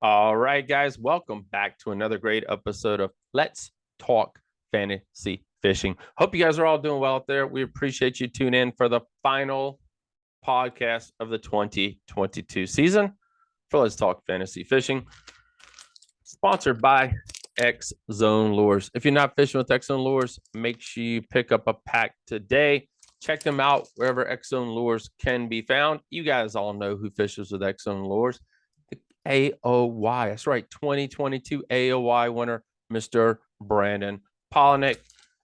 All right, guys, welcome back to another great episode of Let's Talk Fantasy Fishing. Hope you guys are all doing well out there. We appreciate you tuning in for the final podcast of the 2022 season for Let's Talk Fantasy Fishing, sponsored by X Zone Lures. If you're not fishing with X Zone Lures, make sure you pick up a pack today. Check them out wherever X Zone Lures can be found. You guys all know who fishes with X Zone Lures. AOY. That's right. 2022 AOY winner, Mr. Brandon Polnick.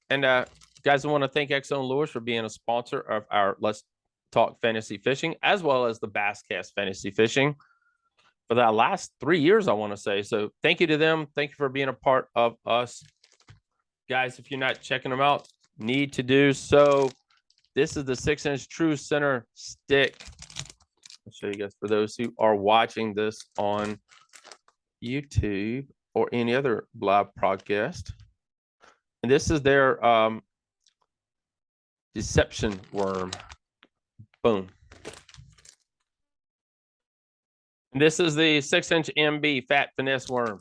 And guys, I want to thank X Zone Lures for being a sponsor of our Let's Talk Fantasy Fishing, as well as the Basscast Fantasy Fishing for the last 3 years, I want to say. So thank you to them. Thank you for being a part of us. Guys, if you're not checking them out, need to do so. This is the 6-inch True Center stick. I'll show you guys for those who are watching this on YouTube or any other live podcast. And this is their deception worm. Boom. And this is the 6-inch MB fat finesse worm.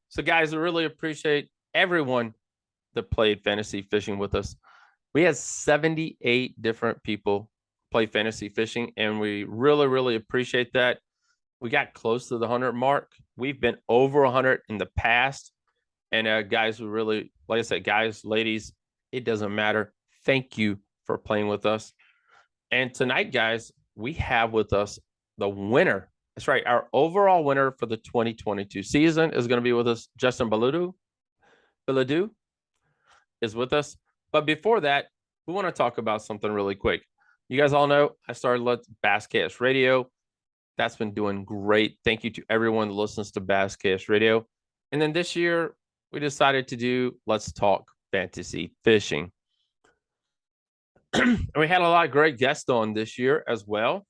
So guys, I really appreciate everyone that played fantasy fishing with us. We had 78 different people play fantasy fishing, and we really appreciate that. We got close to the 100 mark. We've been over 100 in the past. And guys, we really, like I said, guys, ladies, it doesn't matter. Thank you for playing with us. And tonight, guys, we have with us the winner. That's right. Our overall winner for the 2022 season is going to be with us. Justin Bilodeau is with us. But before that, we want to talk about something really quick. You guys all know I started Basscast Radio. That's been doing great. Thank you to everyone that listens to Basscast Radio. And then this year, we decided to do Let's Talk Fantasy Fishing. And we had a lot of great guests on this year as well,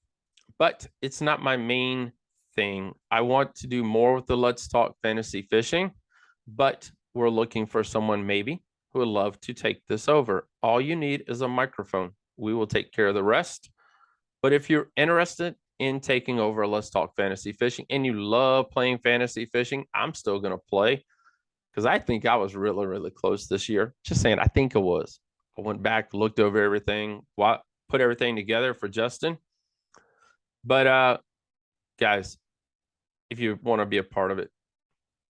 but it's not my main thing. I want to do more with the Let's Talk Fantasy Fishing, but we're looking for someone maybe who would love to take this over. All you need is a microphone. We will take care of the rest. But if you're interested in taking over Let's Talk Fantasy Fishing and you love playing fantasy fishing, I'm still going to play because I think I was really close this year. Just saying, I think I was. I went back, looked over everything, put everything together for Justin. But guys, if you want to be a part of it,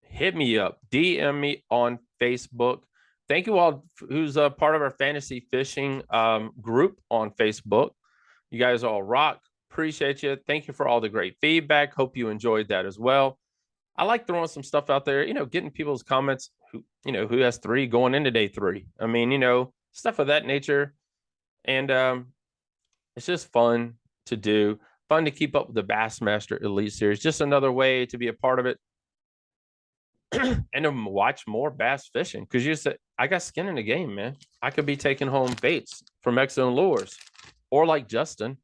hit me up, DM me on Facebook. Thank you all who's a part of our fantasy fishing group on Facebook. You guys all rock. Appreciate you. Thank you for all the great feedback. Hope you enjoyed that as well. I like throwing some stuff out there, getting people's comments who has 3 going into day 3. I mean, stuff of that nature. And it's just fun to do, fun to keep up with the Bassmaster Elite Series. Just another way to be a part of it and to watch more bass fishing. Because you said, I got skin in the game, man. I could be taking home baits from X Zone Lures, or like Justin,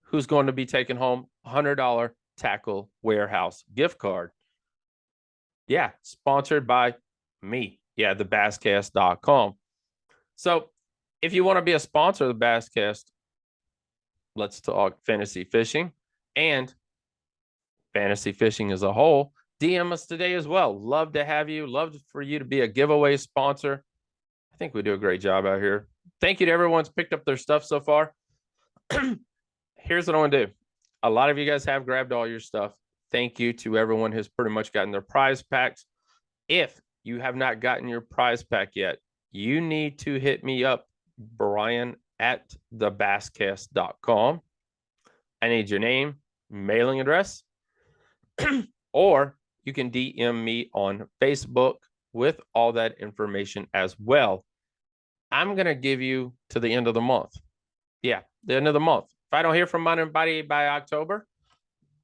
who's going to be taking home $100 Tackle Warehouse gift card. Yeah, sponsored by me. Yeah, the basscast.com. So if you want to be a sponsor of the Basscast, Let's Talk Fantasy Fishing and fantasy fishing as a whole, DM us today as well. Love to have you. Love for you to be a giveaway sponsor. I think we do a great job out here. Thank you to everyone who's picked up their stuff so far. Here's what I want to do. A lot of you guys have grabbed all your stuff. Thank you to everyone who's pretty much gotten their prize packs. If you have not gotten your prize pack yet, you need to hit me up, Brian at thebasscast.com. I need your name, mailing address, or you can DM me on Facebook with all that information as well. I'm going to give you to the end of the month. Yeah, the end of the month. If I don't hear from anybody by October,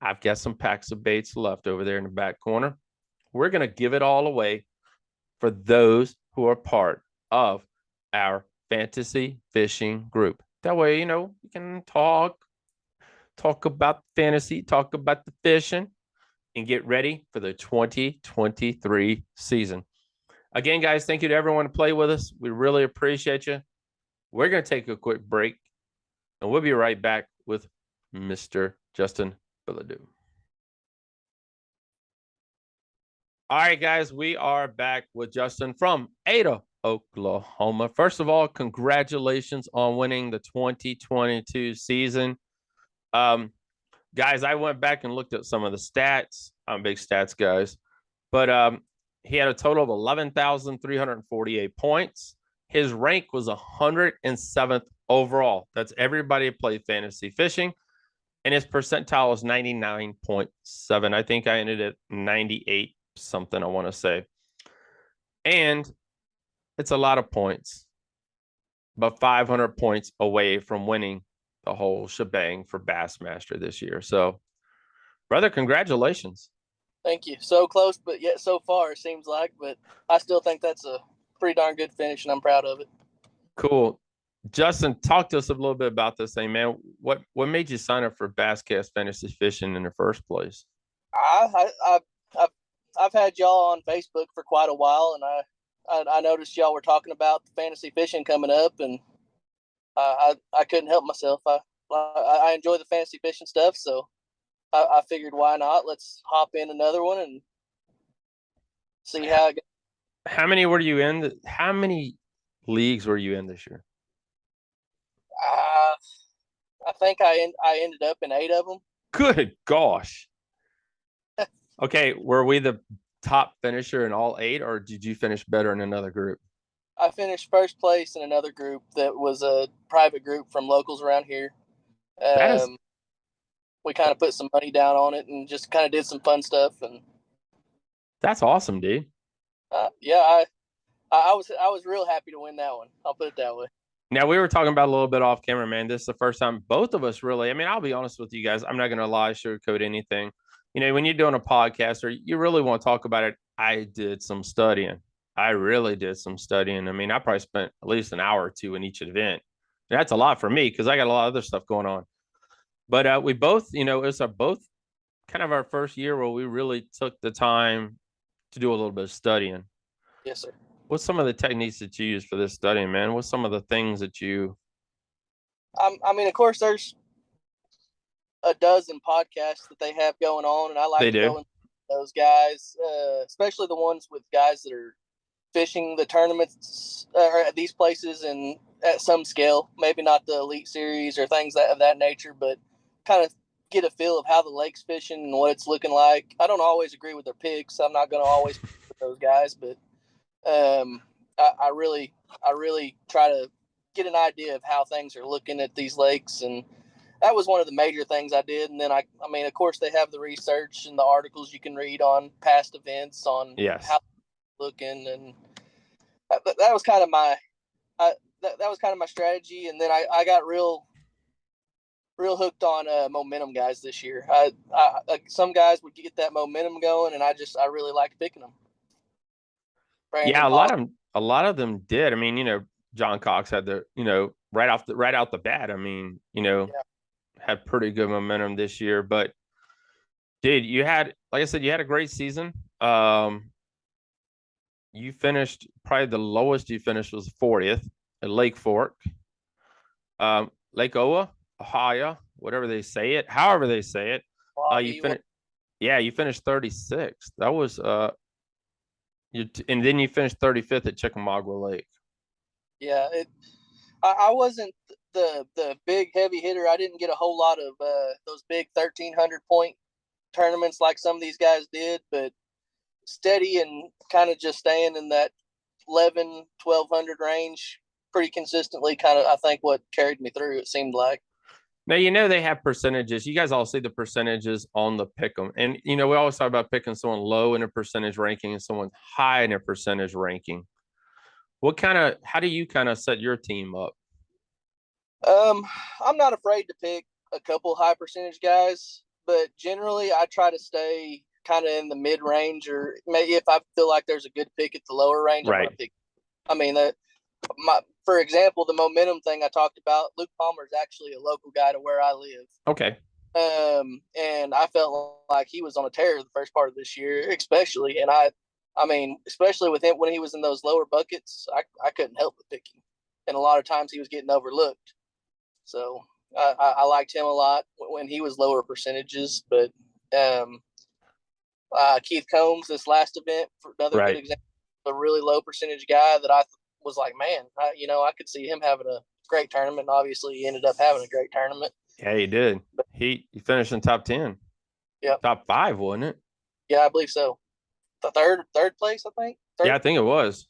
I've got some packs of baits left over there in the back corner. We're going to give it all away for those who are part of our fantasy fishing group. That way, we can talk about fantasy, talk about the fishing, and get ready for the 2023 season. Again, guys, thank you to everyone to play with us. We really appreciate you. We're going to take a quick break, and we'll be right back with Mr. Justin Bilodeau. All right, guys, we are back with Justin from Ada, Oklahoma. First of all, congratulations on winning the 2022 season. Um, Guys, I went back and looked at some of the stats. I'm big stats guys, but he had a total of 11,348 points. His rank was 107th overall. That's everybody played fantasy fishing, and his percentile was 99.7. I think I ended at 98 something, I want to say. And it's a lot of points, but 500 points away from winning the whole shebang for Bassmaster this year. So, brother, congratulations. Thank you. So close, but yet so far, it seems like. But I still think that's a pretty darn good finish, and I'm proud of it. Cool. Justin, talk to us a little bit about this thing, man. What made you sign up for Basscast Fantasy Fishing in the first place? I've had y'all on Facebook for quite a while, and I noticed y'all were talking about the fantasy fishing coming up, and I couldn't help myself. I enjoy the fantasy fishing stuff, so I figured why not? Let's hop in another one and see how it goes. How many were you in? How many leagues were you in this year? I think I ended up in 8 of them. Good gosh. Okay, were we the top finisher in all 8, or did you finish better in another group? I finished first place in another group that was a private group from locals around here. That is We kind of put some money down on it and just kind of did some fun stuff. And that's awesome, dude. yeah, I was real happy to win that one. I'll put it that way. Now, we were talking about a little bit off camera, man. This is the first time both of us really, I mean, I'll be honest with you guys. I'm not going to lie, sugarcoat anything. You know, when you're doing a podcast or you really want to talk about it, I did some studying. I really did some studying. I mean, I probably spent at least an hour or two in each event. And that's a lot for me because I got a lot of other stuff going on. But we both, you know, it's both kind of our first year where we really took the time to do a little bit of studying. Yes, sir. What's some of the techniques that you use for this studying, man? What's some of the things that you I mean, of course, there's a dozen podcasts that they have going on, and I like they to do? go and those guys, especially the ones with guys that are fishing the tournaments or at these places and at some scale, maybe not the elite series or things of that nature, but kind of get a feel of how the lake's fishing and what it's looking like. I don't always agree with their picks. I'm not going to always with those guys, but I really try to get an idea of how things are looking at these lakes, and that was one of the major things I did. And then I mean, of course, they have the research and the articles you can read on past events on Yes. how looking, and that was kind of my that was kind of my strategy. And then I got real hooked on momentum guys this year. Some guys would get that momentum going, and I really liked picking them. Brandon Yeah, Paul. a lot of them did. I mean, you know, John Cox had the, you know, right out the bat. I mean, you know, Yeah. had pretty good momentum this year. But dude, you had, like I said, you had a great season. You finished probably the lowest you finished was 40th at Lake Fork. Lake Oa, Ohio, whatever they say it, however they say it. You finished, yeah, you finished 36th. That was and then you finished 35th at Chickamauga Lake. Yeah, I wasn't the big heavy hitter. I didn't get a whole lot of those big 1,300 point tournaments like some of these guys did, but steady and kind of just staying in that 11, 1,200 range pretty consistently. Kind of, I think, what carried me through. It seemed like. Now, you know, they have percentages. You guys all see the percentages on the pick 'em. And, you know, we always talk about picking someone low in a percentage ranking and someone high in a percentage ranking. How do you kind of set your team up? I'm not afraid to pick a couple high percentage guys, but generally I try to stay kind of in the mid range, or maybe if I feel like there's a good pick at the lower range, I'm going to pick. I mean, for example, the momentum thing I talked about, Luke Palmer is actually a local guy to where I live. Okay. And I felt like he was on a tear the first part of this year, especially. And I mean, especially with him when he was in those lower buckets, I couldn't help but pick him. And a lot of times he was getting overlooked. So I liked him a lot when he was lower percentages. But Keith Combs, this last event, for another good Right. example, a really low percentage guy that I was like, man, I could see him having a great tournament. And obviously, he ended up having a great tournament. Yeah, he did. But, He finished in top 10, yep. top 5, wasn't it? Yeah, I believe so. The third place, I think. Yeah, Third, I think it was.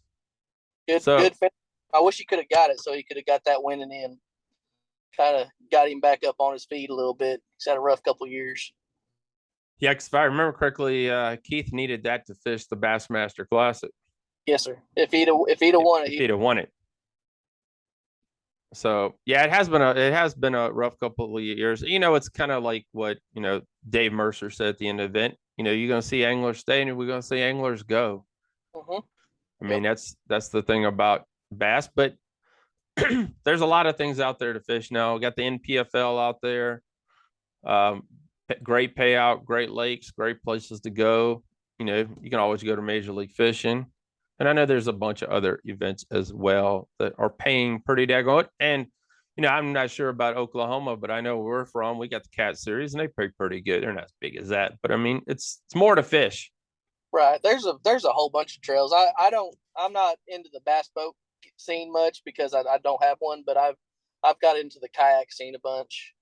good So finish. I wish he could have got it, so he could have got that winning in. Kind of got him back up on his feet a little bit. He's had a rough couple of years. yeah, because if I remember correctly, Keith needed that to fish the Bassmaster Classic. Yes, sir. If he'd have won it, If he'd have won it. So yeah, it has been a rough couple of years. It's kind of like what Dave Mercer said at the end of the event. You're gonna see anglers stay and we're gonna see anglers go. mm-hmm. I mean, that's the thing about bass, but there's a lot of things out there to fish now. We got the NPFL out there. Great payout, great lakes, great places to go. You can always go to Major League Fishing. And I know there's a bunch of other events as well that are paying pretty daggone. And, I'm not sure about Oklahoma, but I know where we're from. We got the Cat Series and they pay pretty good. They're not as big as that. But I mean, it's more to fish. Right. There's a whole bunch of trails. I'm not into the bass boat scene much because I don't have one, but I've got into the kayak scene a bunch.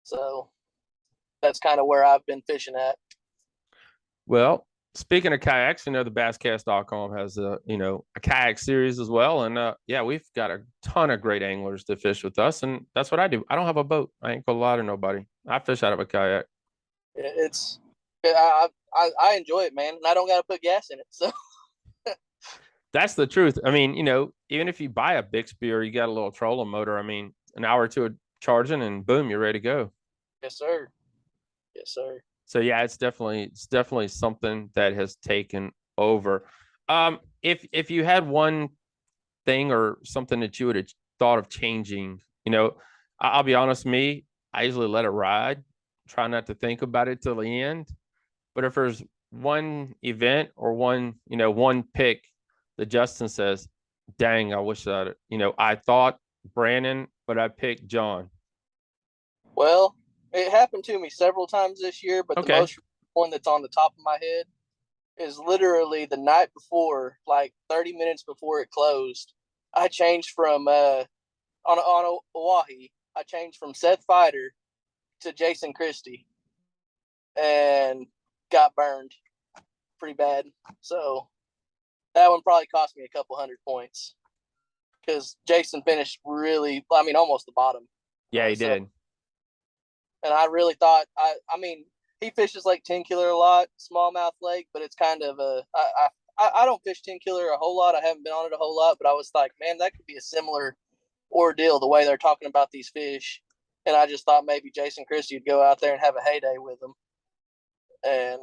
So that's kind of where I've been fishing at. Well, speaking of kayaks, the basscast.com has a kayak series as well. And yeah, we've got a ton of great anglers to fish with us. And that's what I do. I don't have a boat. I ain't gonna lie to nobody. I fish out of a kayak. It's I enjoy it, man, and I don't got to put gas in it. So That's the truth. I mean, even if you buy a Bixby or you got a little trolling motor, I mean, an hour or two of charging and boom, you're ready to go. yes, sir. Yes, sir. So yeah, it's definitely something that has taken over. If you had one thing or something that you would have thought of changing, I'll be honest, me, I usually let it ride, try not to think about it till the end. But if there's one event or one pick that Justin says, dang, I wish that, I thought Brandon, but I picked John. Well, it happened to me several times this year, but the most one that's on the top of my head is literally the night before, like 30 minutes before it closed. I changed from on Oahe. I changed from Seth Fighter to Jason Christie, and got burned pretty bad. So that one probably cost me a couple hundred points because Jason finished really, almost the bottom. Yeah, he did. And I really thought, I mean, he fishes like 10 killer a lot, smallmouth lake, but it's kind of I don't fish 10 killer a whole lot. I haven't been on it a whole lot, but I was like, man, that could be a similar ordeal the way they're talking about these fish. And I just thought maybe Jason Christie would go out there and have a heyday with them. And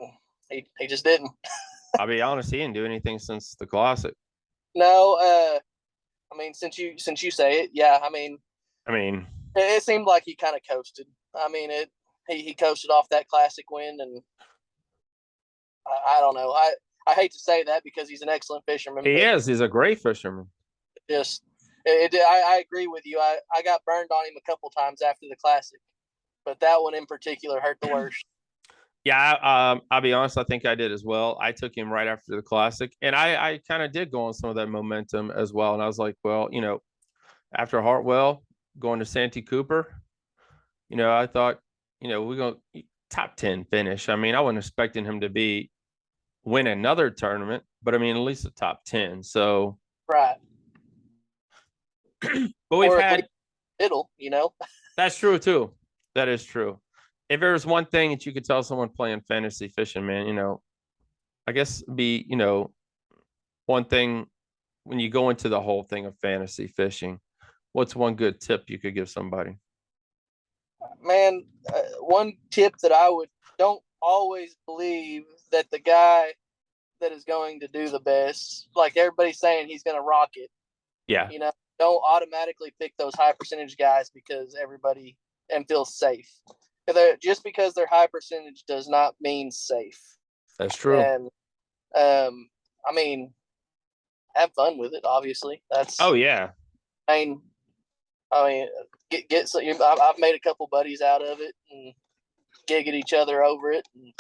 he just didn't. I'll be honest, he didn't do anything since the Classic. No, I mean, since you say it, yeah. I mean, it seemed like he kind of coasted. I mean, he coasted off that Classic win, and I don't know. I hate to say that because he's an excellent fisherman. He is. He's a great fisherman. I agree with you. I got burned on him a couple times after the Classic, but that one in particular hurt the worst. Yeah, I'll be honest. I think I did as well. I took him right after the Classic, and I kind of did go on some of that momentum as well. And I was like, well, after Hartwell going to Santee Cooper, I thought, we're going to top 10 finish. I mean, I wasn't expecting him to win another tournament, but I mean, at least a top 10. So right. But we've had middle, That's true too. That is true. If there's one thing that you could tell someone playing fantasy fishing, man, I guess one thing when you go into the whole thing of fantasy fishing, what's one good tip you could give somebody? Man, one tip that don't always believe that the guy that is going to do the best, like everybody's saying he's going to rock it. Yeah. Don't automatically pick those high percentage guys because everybody and feel safe. Just because they're high percentage does not mean safe. That's true. And I mean, have fun with it. Obviously, that's. Oh yeah. I mean, I've made a couple buddies out of it and gig at each other over it. And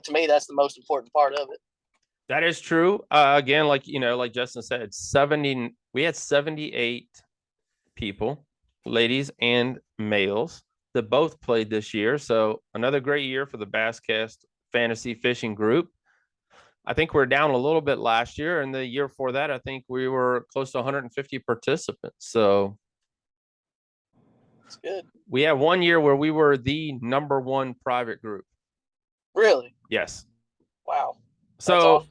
To me, that's the most important part of it. That is true. Again, like Justin said, we had 78 people, ladies and males, that both played this year. So another great year for the Basscast Fantasy Fishing Group. I think we're down a little bit last year, and the year before that, I think we were close to 150 participants. So it's good. We had one year where we were the #1 private group. Really? Yes. Wow. So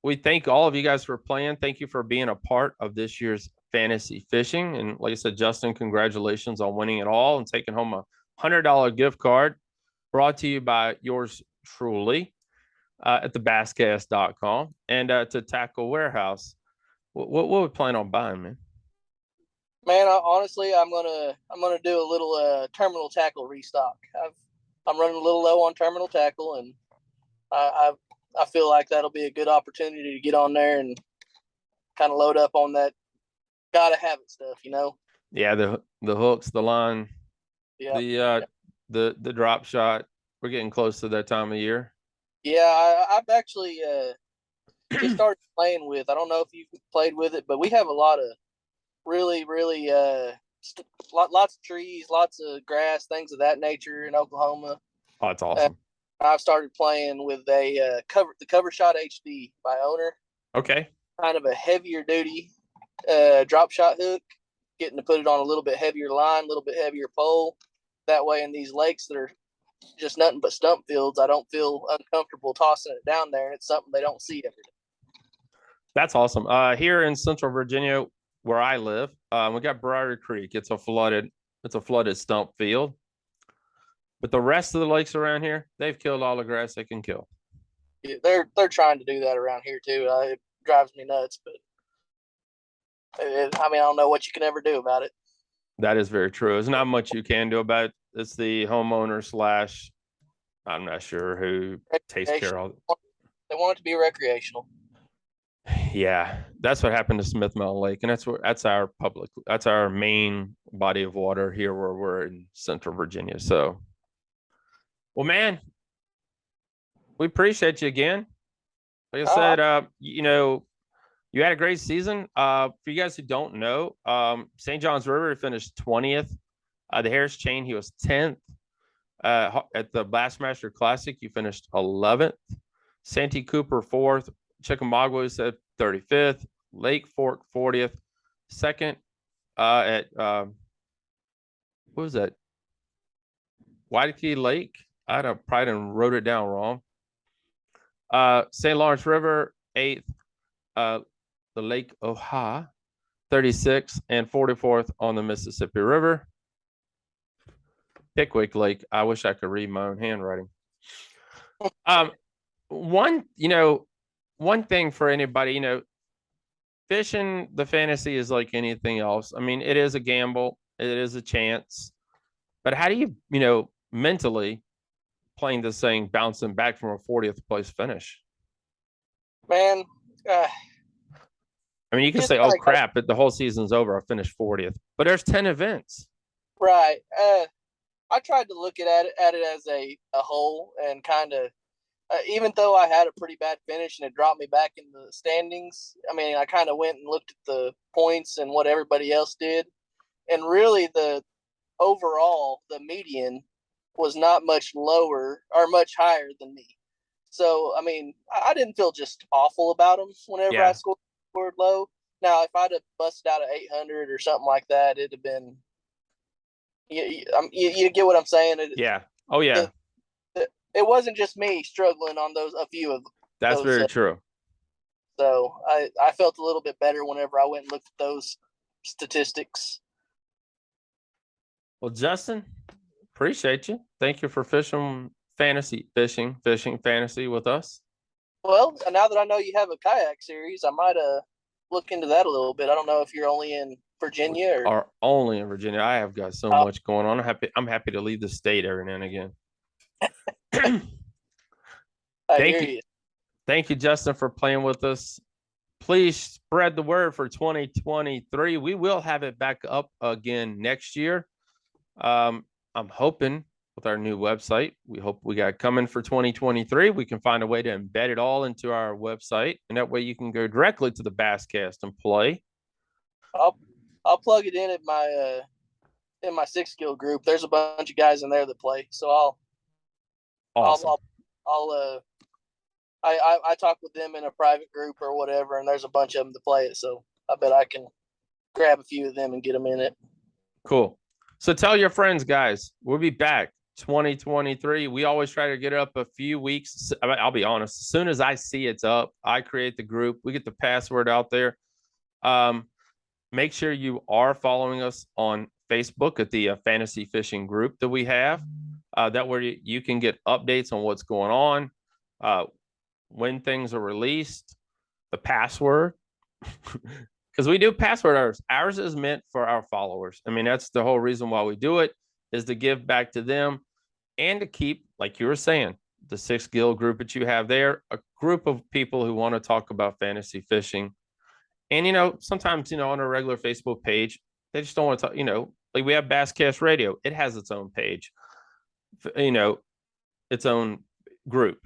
we thank all of you guys for playing. Thank you for being a part of this year's fantasy fishing. And like I said, Justin, congratulations on winning it all and taking home a $100 gift card brought to you by yours truly at thebasscast.com and to Tackle Warehouse. What we plan on buying, man? Man, honestly, I'm gonna do a little terminal tackle restock. I'm running a little low on terminal tackle, and I feel like that'll be a good opportunity to get on there and kind of load up on that gotta have it stuff, you know. Yeah, the hooks, the line, yeah, the drop shot. We're getting close to that time of year. Yeah, I've actually just started playing with. I don't know if you've played with it, but we have a lot of really lots of trees, lots of grass, things of that nature in Oklahoma. Oh, it's awesome. I've started playing with the Cover Shot HD by Owner. Okay. Kind of a heavier duty drop shot hook, getting to put it on a little bit heavier line, a little bit heavier pole. That way, in these lakes that are just nothing but stump fields, I don't feel uncomfortable tossing it down there, and it's something they don't see every day. That's awesome. Here in Central Virginia, where I live, we got Briar Creek. It's a flooded stump field. But the rest of the lakes around here, they've killed all the grass they can kill. Yeah, they're trying to do that around here too. It drives me nuts, but I don't know what you can ever do about it. That is very true. There's not much you can do about it. It's the homeowner / I'm not sure who takes care of it. They want it to be recreational. Yeah, that's what happened to Smith Mountain Lake, and that's our main body of water here where we're in Central Virginia. So, well, man, we appreciate you again. Like I said, you had a great season. For you guys who don't know, St. John's River finished 20th. The Harris Chain, he was 10th. At the Bassmaster Classic, you finished 11th. Santee Cooper 4th. Chickamauga was at 35th. Lake Fork 40th. Second at what was that? Waikiki Lake. I probably wrote it down wrong. St. Lawrence River 8th. The Lake Oha 36th and 44th on the Mississippi River. Pickwick Lake. I wish I could read my own handwriting. One thing for anybody, fishing the fantasy is like anything else. I mean, it is a gamble, it is a chance. But how do you, mentally playing this thing, bouncing back from a 40th place finish? Man, I mean, you can say, "Oh crap!" But the whole season's over. I finished 40th, but there's 10 events. Right. I tried to look at it as a whole, and kind of, even though I had a pretty bad finish and it dropped me back in the standings. I mean, I kind of went and looked at the points and what everybody else did, and really the median was not much lower or much higher than me. So, I mean, I didn't feel just awful about them whenever I scored low. Now, if I'd have busted out an 800 or something like that, it'd have been. You get what I'm saying? Yeah. Oh yeah. It wasn't just me struggling on a few of. That's very true. So I felt a little bit better whenever I went and looked at those statistics. Well, Justin, appreciate you. Thank you for fishing fantasy with us. Well, now that I know you have a kayak series, I might look into that a little bit. I don't know if you're only in Virginia or only in Virginia. I have got so much going on. I'm happy to leave the state every now and again. Thank you, Justin, for playing with us. Please spread the word for 2023. We will have it back up again next year. I'm hoping with our new website. We hope we got coming for 2023. We can find a way to embed it all into our website, and that way you can go directly to the Basscast and play. I'll plug it in my six skill group. There's a bunch of guys in there that play, so Awesome. I talk with them in a private group or whatever, and there's a bunch of them to play it. So I bet I can grab a few of them and get them in it. Cool. So tell your friends, guys, we'll be back 2023. We always try to get up a few weeks. I'll be honest, as soon as I see it's up, I create the group. We get the password out there. Make sure you are following us on Facebook at the fantasy fishing group that we have. That way you can get updates on what's going on, when things are released, the password. Because we do password ours. Ours is meant for our followers. I mean, that's the whole reason why we do it, is to give back to them and to keep, like you were saying, the six guild group that you have there, a group of people who want to talk about fantasy fishing. And, sometimes, on a regular Facebook page, they just don't want to talk, like we have Basscast Radio. It has its own page, its own group.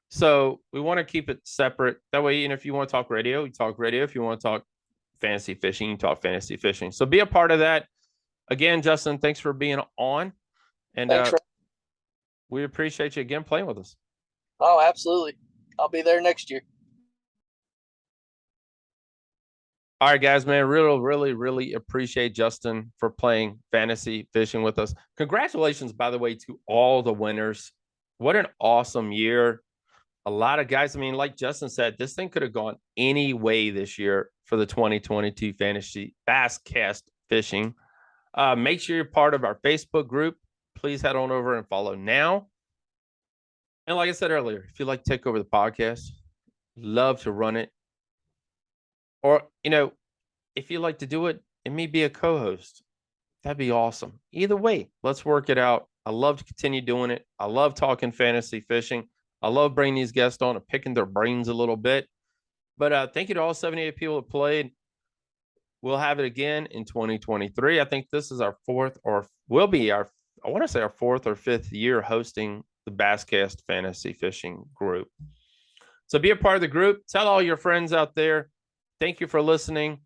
So we want to keep it separate. That way, if you want to talk radio, you talk radio. If you want to talk fantasy fishing, you talk fantasy fishing. So be a part of that. Again, Justin, thanks for being on. And we appreciate you again playing with us. Oh, absolutely. I'll be there next year. All right, guys, man, really, really appreciate Justin for playing fantasy fishing with us. Congratulations, by the way, to all the winners. What an awesome year. A lot of guys, I mean, like Justin said, this thing could have gone any way this year for the 2022 Fantasy Basscast Fishing. Make sure you're part of our Facebook group. Please head on over and follow now. And like I said earlier, if you'd like to take over the podcast, love to run it. Or, if you'd like to do it and me be a co-host, that'd be awesome. Either way, let's work it out. I love to continue doing it. I love talking fantasy fishing. I love bringing these guests on and picking their brains a little bit. But thank you to all 78 people that played. We'll have it again in 2023. I think this is our fourth or fourth or fifth year hosting the Basscast Fantasy Fishing Group. So be a part of the group. Tell all your friends out there. Thank you for listening.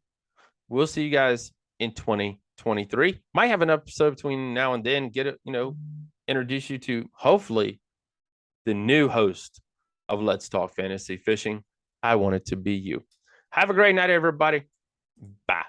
We'll see you guys in 2023. Might have an episode between now and then. Introduce you to hopefully the new host of Let's Talk Fantasy Fishing. I want it to be you. Have a great night, everybody. Bye.